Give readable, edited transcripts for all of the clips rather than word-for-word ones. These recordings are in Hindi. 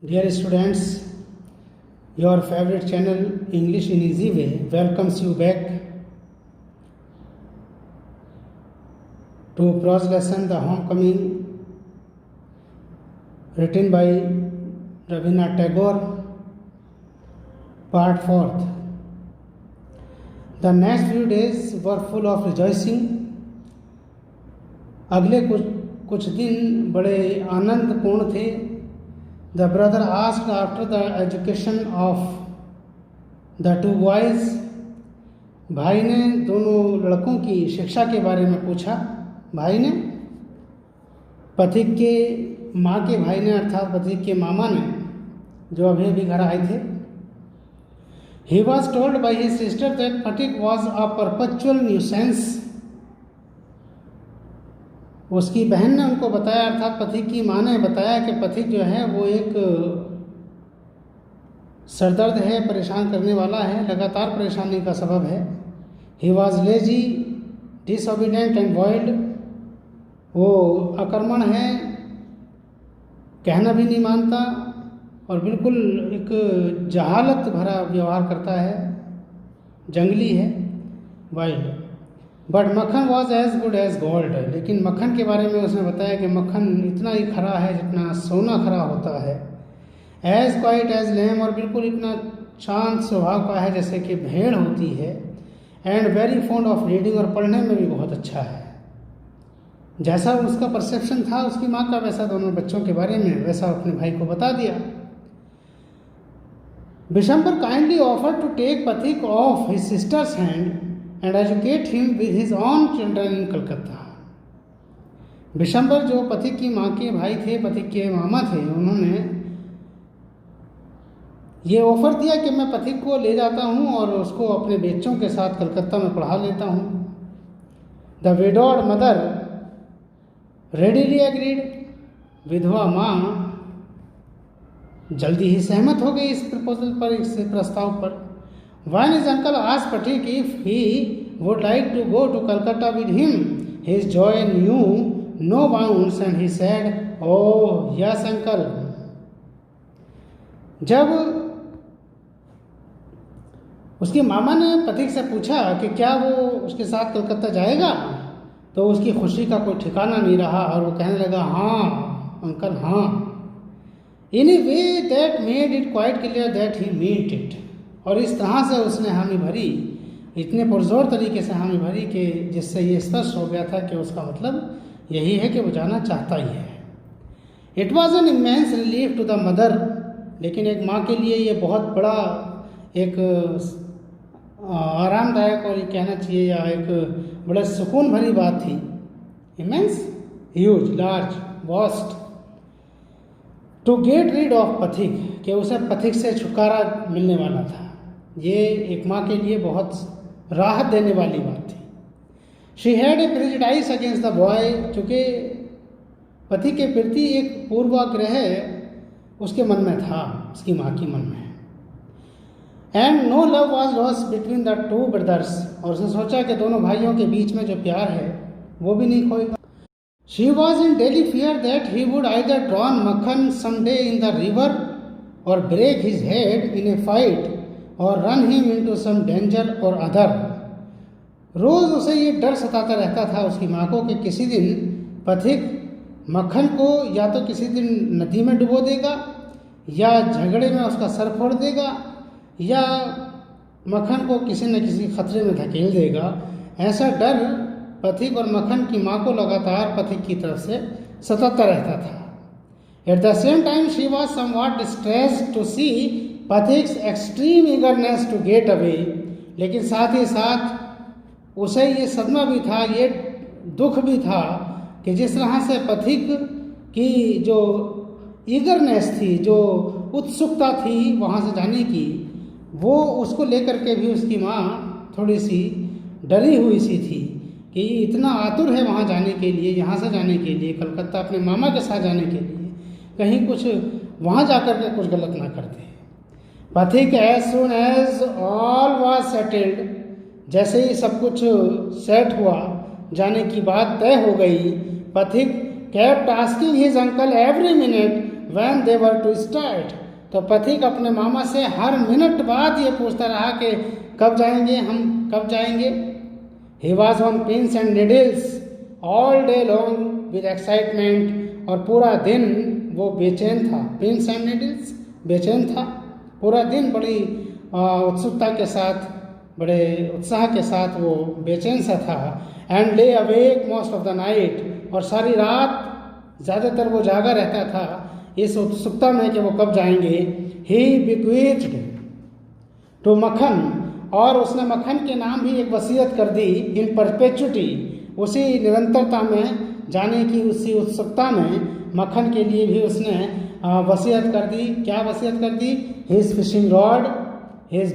Dear students, your favorite channel English in Easy Way welcomes you back to prose lesson The Homecoming, written by Rabindranath Tagore, part 4th. The next few days were full of rejoicing. अगले कुछ दिन बड़े आनंदपूर्ण थे. The brother asked after the education of the two boys. भाई ने दोनों लड़कों की शिक्षा के बारे में पूछा. भाई ने पथिक के माँ के भाई ने अर्थात पथिक के मामा ने, जो अभी अभी घर आए थे. He was told by his sister that Pathik was a perpetual nuisance. उसकी बहन ने उनको बताया, अर्थात पथिक की माँ ने बताया कि पथिक जो है वो एक सरदर्द है, परेशान करने वाला है, लगातार परेशानी का सबब है. He was lazy, disobedient and wild. वो अकर्मण है, कहना भी नहीं मानता और बिल्कुल एक जहालत भरा व्यवहार करता है, जंगली है, wild. But Makhan was as good as gold. लेकिन मक्खन के बारे में उसने बताया कि मक्खन इतना ही खरा है जितना सोना खरा होता है. एज क्वाइट एज लैम, और बिल्कुल इतना शांत स्वभाव का है जैसे कि भेड़ होती है. And very fond of reading, और पढ़ने में भी बहुत अच्छा है. जैसा उसका परसेप्शन था उसकी माँ का, वैसा दोनों बच्चों के बारे में वैसा अपने भाई को बता दिया. Bishambar kindly offer to take Pathik of his sisters hand and educate him with his own children in Calcutta. Bishambar जो पथिक की माँ के भाई थे, पथिक के मामा थे, उन्होंने ये ऑफर दिया कि मैं पथिक को ले जाता हूँ और उसको अपने बच्चों के साथ कलकत्ता में पढ़ा लेता हूँ. The widowed mother readily agreed. विधवा माँ जल्दी ही सहमत हो गई इस प्रपोजल पर, इस प्रस्ताव पर. When his uncle asked Pathik if he would like to go to Calcutta with him, his joy knew no bounds and he said, "Oh yes, uncle." जब उसके मामा ने पथिक से पूछा कि क्या वो उसके साथ कलकत्ता जाएगा, तो उसकी खुशी का कोई ठिकाना नहीं रहा और वो कहने लगा, हाँ अंकल हाँ. In a way that made it quite clear that he meant it. और इस तरह से उसने हामी भरी, इतने पुरजोर तरीके से हामी भरी कि जिससे ये स्पष्ट हो गया था कि उसका मतलब यही है कि वो जाना चाहता ही है. It was an immense relief to the mother. लेकिन एक माँ के लिए ये बहुत बड़ा एक आरामदायक और ये कहना चाहिए या एक बड़ा सुकून भरी बात थी. Immense, huge, large, vast. To get rid of Phatik, कि उसे पथिक से छुटकारा मिलने वाला था. ये एक माँ के लिए बहुत राहत देने वाली बात थी. She had a prejudice against the boy, चूँकि पति के प्रति एक पूर्वाग्रह उसके मन में था, उसकी माँ की मन में. And no love was lost between the two brothers, और उसने सोचा कि दोनों भाइयों के बीच में जो प्यार है वो भी नहीं खोएगा. She was in daily fear that he would either drown Makhan someday in the river or break his head in a fight or run him into some danger or other. रोज़ उसे ये डर सताता रहता था उसकी माँ को कि किसी दिन पथिक मक्खन को या तो किसी दिन नदी में डुबो देगा, या झगड़े में उसका सर फोड़ देगा, या मक्खन को किसी न किसी खतरे में धकेल देगा. ऐसा डर पथिक और मक्खन की माँ को लगातार पथिक की तरफ से सताता रहता था. At the same time, she was somewhat distressed to see Pathik's extreme eagerness to get away. लेकिन साथ ही साथ उसे ये सदमा भी था, ये दुख भी था कि जिस तरह से पथिक की जो ईगरनेस थी, जो उत्सुकता थी वहाँ से जाने की, वो उसको लेकर के भी उसकी माँ थोड़ी सी डरी हुई सी थी कि इतना आतुर है वहाँ जाने के लिए, यहाँ से जाने के लिए, कलकत्ता अपने मामा के साथ जाने के लिए, कहीं कुछ वहाँ जाकर के कुछ गलत ना करते. Phatik as soon as all was settled, जैसे ही सब कुछ सेट हुआ, जाने की बात तय हो गई, पथिक kept asking his uncle every minute when they were to start. तो पथिक अपने मामा से हर मिनट बाद ये पूछता रहा कि कब जाएंगे, हम कब जाएंगे. He was on pins and needles all day long with excitement. और पूरा दिन वो बेचैन था. Pins and needles, बेचैन था. पूरा दिन बड़ी उत्सुकता के साथ, बड़े उत्साह के साथ वो बेचैन सा था. And lay awake most of the night. और सारी रात ज़्यादातर वो जागा रहता था इस उत्सुकता में कि वो कब जाएंगे. He bequeathed to मक्खन. और उसने मक्खन के नाम भी एक वसीयत कर दी. इन परपेचुटी, उसी निरंतरता में जाने की उसी उत्सुकता में मक्खन के लिए भी उसने वसीयत कर दी. क्या वसीयत कर दी? His fishing rod, his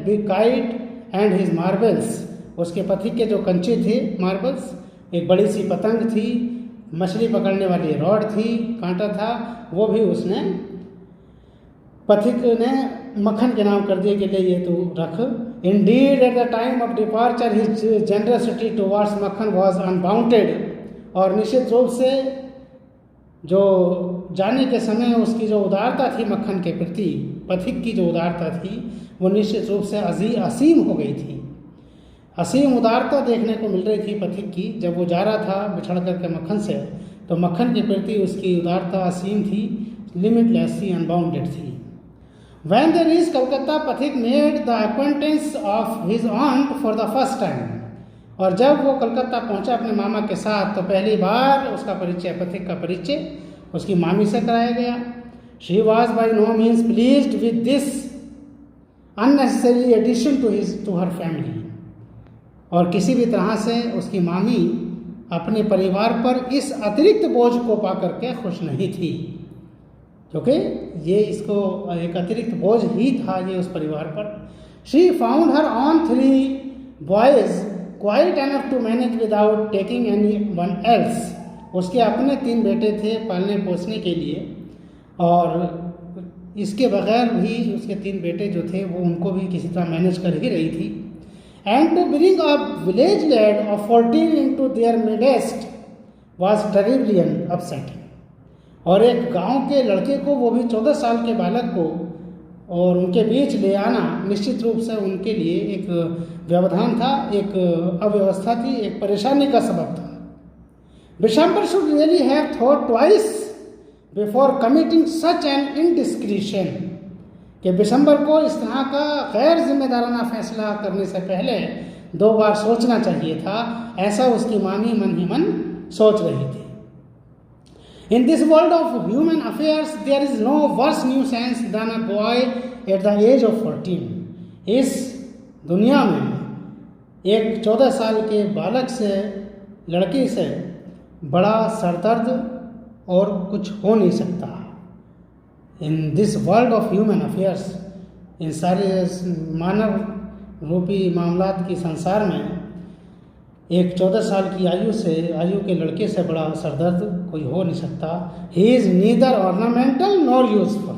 big kite and his marbles. उसके पथिक के जो कंचे थे, मार्बल्स, एक बड़ी सी पतंग थी, मछली पकड़ने वाली रॉड थी, कांटा था, वो भी उसने पथिक ने मक्खन के नाम कर दिए कि ले ये तू रख. Indeed at the time of departure his generosity towards Makhan was unbounded. और निश्चित रूप से जो जाने के समय उसकी जो उदारता थी मक्खन के प्रति, पथिक की जो उदारता थी वो निश्चित रूप से असीम हो गई थी. असीम उदारता देखने को मिल रही थी पथिक की. जब वो जा रहा था बिछड़ करके मक्खन से, तो मक्खन के प्रति उसकी उदारता असीम थी, लिमिटलेसली अनबाउंडेड थी. When they reached Kolkata, पथिक made the acquaintance of his aunt for the first time. और जब वो कलकत्ता पहुंचा अपने मामा के साथ, तो पहली बार उसका परिचय, पथिक का परिचय उसकी मामी से कराया गया. She was by no means pleased with this unnecessary addition to her family. और किसी भी तरह से उसकी मामी अपने परिवार पर इस अतिरिक्त बोझ को पा करके खुश नहीं थी, क्योंकि ये इसको एक अतिरिक्त बोझ ही था ये उस परिवार पर. She found her own 3 boys quite enough to manage without taking anyone else. उसके अपने 3 बेटे थे पालने पोसने के लिए, और इसके बगैर भी उसके 3 बेटे जो थे वो उनको भी किसी तरह मैनेज कर ही रही थी. And to bring a village lad of 14 into their midst was terribly upsetting. और एक गांव के लड़के को, वो भी 14 साल के बालक को, और उनके बीच ले आना निश्चित रूप से उनके लिए एक व्यवधान था, एक अव्यवस्था थी, एक परेशानी का सबब था. Bishambar should really have thought twice before committing such an indiscretion. कि बिशंबर को इस तरह का गैर जिम्मेदाराना फैसला करने से पहले 2 बार सोचना चाहिए था. ऐसा उसकी मामी मन ही मन सोच रही थी. In this world of human affairs, there is no worse nuisance than a boy at the age of 14. इस दुनिया में एक 14 साल के बालक से, लड़की से बड़ा सरदर्द और कुछ हो नहीं सकता. In this world of human affairs, इन सारे मानव रूपी मामलात की संसार में एक 14 साल की आयु के लड़के से बड़ा सरदर्द कोई हो नहीं सकता. He is neither ornamental nor useful.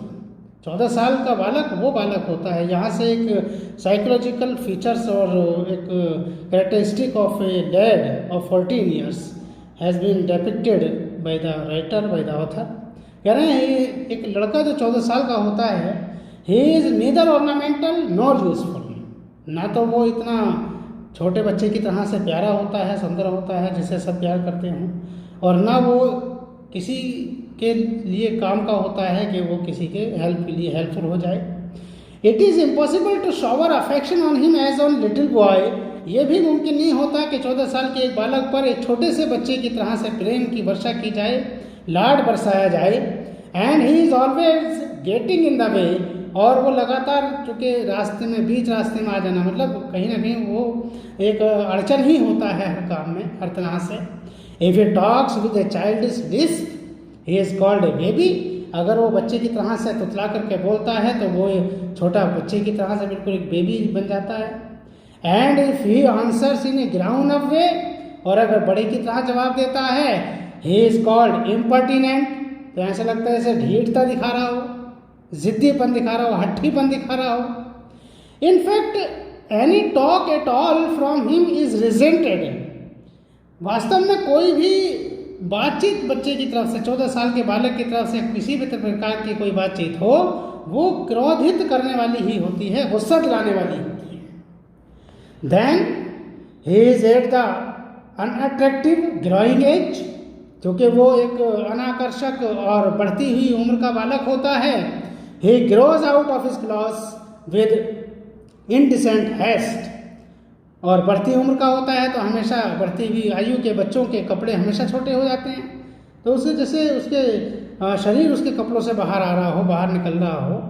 14 साल का बालक वो बालक होता है, यहाँ से एक साइकोलॉजिकल फीचर्स और एक characteristic of a lad of 14 years has been depicted by the writer, by the author. कह रहे हैं एक लड़का जो 14 साल का होता है, he is neither ornamental nor useful. ना तो वो इतना छोटे बच्चे की तरह से प्यारा होता है, सुंदर होता है, जिसे सब प्यार करते हों, और ना वो किसी के लिए काम का होता है कि वो किसी के हेल्प के लिए हेल्पफुल हो जाए. It is impossible to shower affection on him as on little boy. ये भी मुमकिन नहीं होता कि 14 साल के एक बालक पर एक छोटे से बच्चे की तरह से प्रेम की वर्षा की जाए, लाड बरसाया जाए. And he is always getting in the way. और वो लगातार, चूँकि रास्ते में, बीच रास्ते में आ जाना, मतलब कहीं ना कहीं वो एक अड़चन ही होता है हर काम में, हर तरह से. If he talks with A childish Lisp, he is called a baby. अगर वो बच्चे की तरह से तुतला करके बोलता है तो वो छोटा बच्चे की तरह से बिल्कुल एक बेबी बन जाता है. And if he answers in a ground up way, और अगर बड़े की तरह जवाब देता है, ही इज़ कॉल्ड इम्पर्टिनेंट. तो ऐसा लगता है जैसे ढीठता दिखा रहा हो, जिद्दीपन दिखा रहा हो, हट्ठीपन दिखा रहा हो. In fact any talk at all from him is resented. वास्तव में कोई भी बातचीत बच्चे की तरफ से, 14 साल के बालक की तरफ से किसी भी प्रकार की कोई बातचीत हो, वो क्रोधित करने वाली ही होती है, गुस्सा दिलाने वाली होती है। Then he is at the unattractive growing age, क्योंकि वो एक अनाकर्षक और बढ़ती हुई उम्र का बालक होता है। He grows out of his cloth with indecent haste, और बढ़ती उम्र का होता है तो हमेशा बढ़ती हुई आयु के बच्चों के कपड़े हमेशा छोटे हो जाते हैं, तो उसे जैसे उसके शरीर उसके कपड़ों से बाहर आ रहा हो, बाहर निकल रहा हो,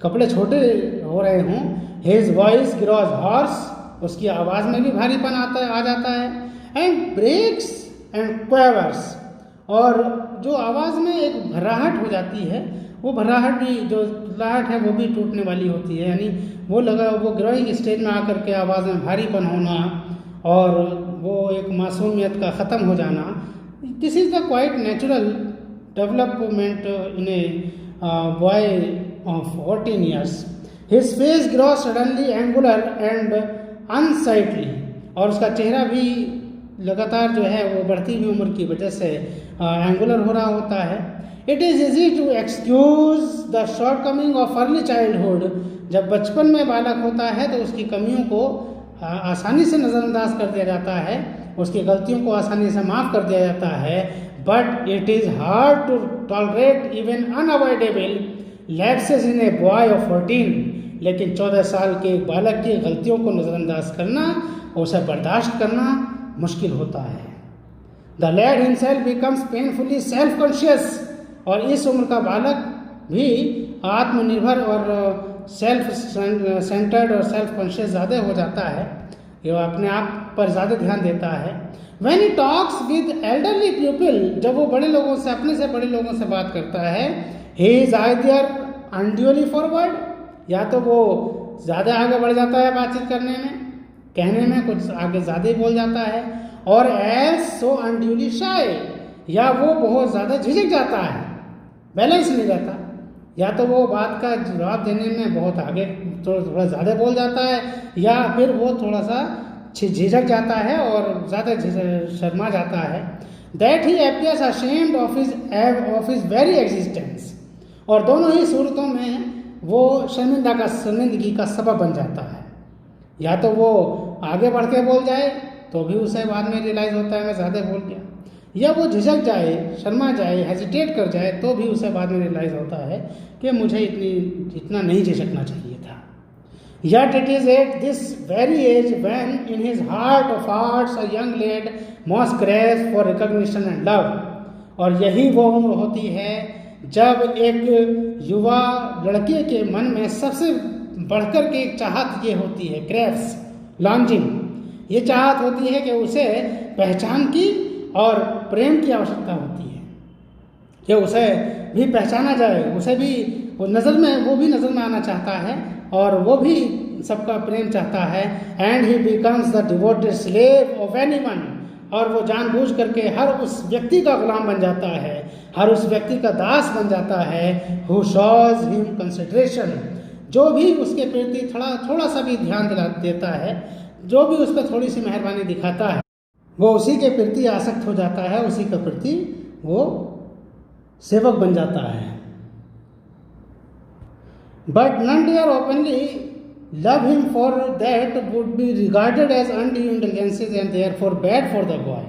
कपड़े छोटे हो रहे हों। हिज वॉइस ग्रोज हॉर्स, उसकी आवाज़ में भी भारीपन आ जाता है। एंड ब्रेक्स एंड क्वेवर्स, और जो आवाज़ में एक भर्राहट हो जाती है, वो भर्राहट भी, जो भर्राहट है वो भी टूटने वाली होती है, यानी वो ग्रोइंग स्टेज में आकर के आवाज़ में भारीपन होना और वो एक मासूमियत का ख़त्म हो जाना। This is the quite natural development in a boy of 14 years. His face grow suddenly angular and unsightly, और उसका चेहरा भी लगातार जो है वो बढ़ती हुई उम्र की वजह से एंगुलर हो रहा होता है। It is easy to excuse the shortcoming of early childhood, जब बचपन में बालक होता है तो उसकी कमियों को आसानी से नज़रअंदाज कर दिया जाता है, उसकी गलतियों को आसानी से माफ़ कर दिया जाता है। But it is hard to tolerate even unavoidable lapses in a boy of 14, लेकिन 14 साल के बालक की गलतियों को नज़रअंदाज करना, उसे बर्दाश्त करना मुश्किल होता है। The lad himself becomes painfully self conscious, और इस उम्र का बालक भी आत्मनिर्भर और सेल्फ सेंटर्ड और सेल्फ कॉन्शियस ज़्यादा हो जाता है, ये अपने आप पर ज़्यादा ध्यान देता है। When he talks with elderly people, जब वो बड़े लोगों से, अपने से बड़े लोगों से बात करता है, he is either unduly forward, या तो वो ज़्यादा आगे बढ़ जाता है बातचीत करने में, कहने में कुछ आगे ज़्यादा ही बोल जाता है, और एज सो अनड्यूली शाय, या वो बहुत ज़्यादा झिझक जाता है, बैलेंस नहीं रहता, या तो वो बात का जवाब देने में बहुत आगे थोड़ा ज़्यादा बोल जाता है, या फिर वो थोड़ा सा झिझक जाता है और ज़्यादा शर्मा जाता है। That he appears ashamed of his very existence, और दोनों ही सूरतों में वो शर्मिंदगी का सबब बन जाता है। या तो वो आगे बढ़ के बोल जाए तो भी उसे बाद में रियलाइज़ होता है मैं ज़्यादा बोल गया, या वो झिझक जाए, शर्मा जाए, हेजिटेट कर जाए तो भी उसे बाद में रियलाइज़ होता है कि मुझे इतना नहीं झिझकना चाहिए था। Yet it is at this very age when in his heart of hearts a young lad most craves for recognition and love, और यही वो उम्र होती है जब एक युवा लड़के के मन में सबसे बढ़कर के एक चाहत ये होती है, क्रेव्स, लॉन्जिंग, ये चाहत होती है कि उसे पहचान की और प्रेम की आवश्यकता होती है, कि उसे भी पहचाना जाए, उसे भी वो भी नज़र में आना चाहता है, और वो भी सबका प्रेम चाहता है। And he becomes the devoted slave of anyone, और वो जानबूझ करके हर उस व्यक्ति का गुलाम बन जाता है, हर उस व्यक्ति का दास बन जाता है। हु शोज हिम कंसिडरेशन, जो भी उसके प्रति थोड़ा सा भी ध्यान देता है, जो भी उस पर थोड़ी सी मेहरबानी दिखाता है, वो उसी के प्रति आसक्त हो जाता है, उसी के प्रति वो सेवक बन जाता है। But none dare openly love him, for that would be regarded as undue indulgences and therefore bad for the boy.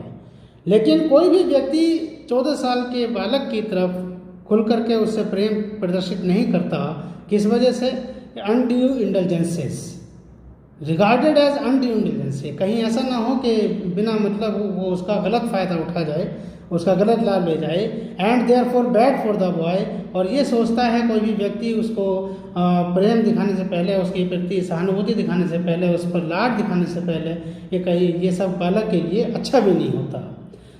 लेकिन कोई भी व्यक्ति 14 साल के बालक की तरफ खुल करके उससे प्रेम प्रदर्शित नहीं करता, किस वजह से? अनड्यू इंडल्जेंसेस, रिगार्डेड एज अनड्यू इंडल्जेंसेस, कहीं ऐसा ना हो कि बिना मतलब वो उसका गलत फ़ायदा उठा जाए, उसका गलत लाभ ले जाए। And therefore bad for the boy, और ये सोचता है कोई भी व्यक्ति उसको प्रेम दिखाने से पहले, उसके प्रति सहानुभूति दिखाने से पहले, उस पर लाड दिखाने से पहले ये सब बालक के लिए अच्छा भी नहीं होता।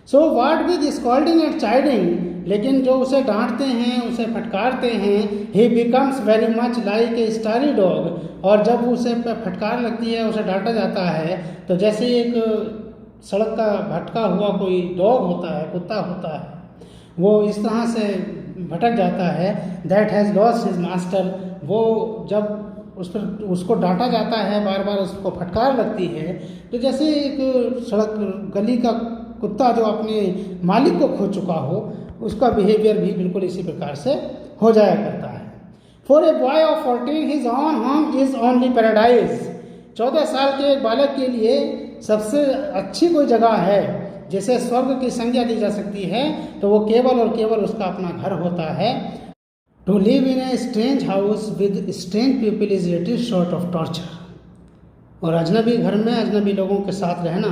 So what with scolding and chiding, लेकिन जो उसे डांटते हैं, उसे फटकारते हैं, ही becomes very much like a starry dog, और जब उसे फटकार लगती है, उसे डांटा जाता है, तो जैसे एक सड़क का भटका हुआ कोई डॉग होता है, कुत्ता होता है, वो इस तरह से भटक जाता है। That has lost his master, वो जब उसको डांटा जाता है, बार बार उसको फटकार लगती है, तो जैसे एक सड़क गली का कुत्ता जो अपने मालिक को खो चुका हो, उसका बिहेवियर भी बिल्कुल इसी प्रकार से हो जाया करता है। For a boy of 14 his own home is only paradise. 14 साल के एक बालक के लिए सबसे अच्छी कोई जगह है जिसे स्वर्ग की संज्ञा दी जा सकती है, तो वो केवल और केवल उसका अपना घर होता है। To live in a strange house with strange people is little short of torture. और अजनबी घर में अजनबी लोगों के साथ रहना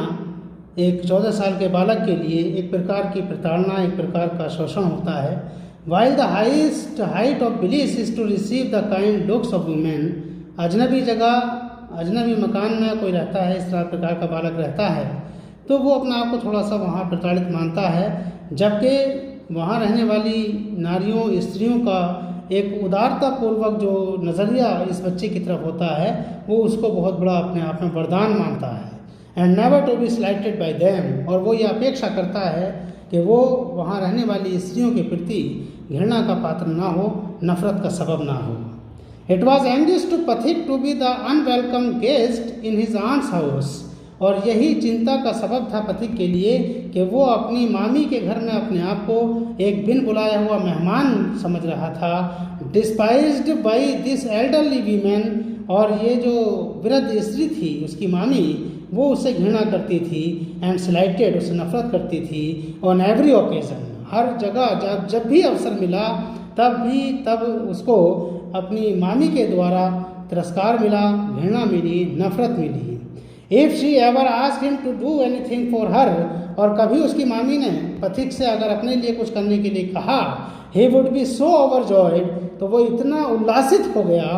एक 14 साल के बालक के लिए एक प्रकार की प्रताड़ना, एक प्रकार का शोषण होता है। While the highest height of bliss is to receive the kind looks of women. अजनबी जगह, अजनबी मकान में कोई रहता है, इस तरह प्रकार का बालक रहता है, तो वो अपने आप को थोड़ा सा वहाँ प्रताड़ित मानता है, जबकि वहाँ रहने वाली नारियों, स्त्रियों का एक उदारतापूर्वक जो नज़रिया इस बच्चे की तरफ होता है, वो उसको बहुत बड़ा अपने आप में वरदान मानता है। And never to be slighted by them. और वो ये अपेक्षा करता है कि वो वहाँ रहने वाली स्त्रियों के प्रति घृणा का पात्र ना हो, नफरत का सबब ना हो। It was anguish to Phatik to be the unwelcome guest in his aunt's house. और यही चिंता का सबब था पथिक के लिए कि वो अपनी मामी के घर में अपने आप को एक बिन बुलाया हुआ मेहमान समझ रहा था। Despised by this elderly women. और ये जो वृद्ध स्त्री थी, उसकी मामी, वो उससे घृणा करती थी। एंड स्लाइटेड, उससे नफरत करती थी। ऑन एवरी ओकेजन, हर जगह जब भी अवसर मिला तब उसको अपनी मामी के द्वारा तिरस्कार मिला, घृणा मिली, नफरत मिली। If she ever asked him to do anything for her. और कभी उसकी मामी ने पथिक से अगर अपने लिए कुछ करने के लिए कहा, he would be so overjoyed, तो वो इतना उल्लासित हो गया,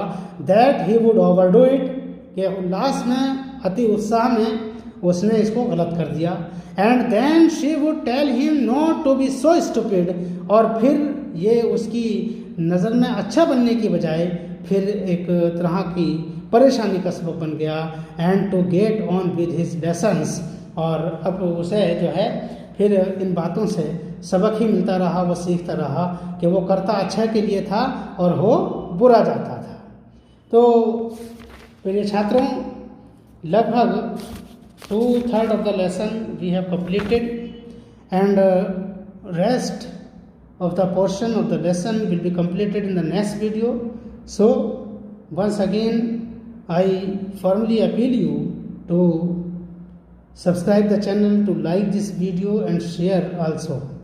that he would overdo it, कि उल्लास में, अति उत्साह में उसने इसको गलत कर दिया। And then she would tell him not to be so stupid। और फिर ये उसकी नज़र में अच्छा बनने की बजाय फिर एक तरह की परेशानी का सबब बन गया। And to get on with his lessons. और अब उसे जो है फिर इन बातों से सबक ही मिलता रहा, वो सीखता रहा कि वो करता अच्छा के लिए था और हो बुरा जाता था। तो प्रिय छात्रों, लगभग 2/3 of the lesson we have completed, and rest of the portion of the lesson will be completed in the next video. So once again I firmly appeal you to subscribe the channel, to like this video and share also.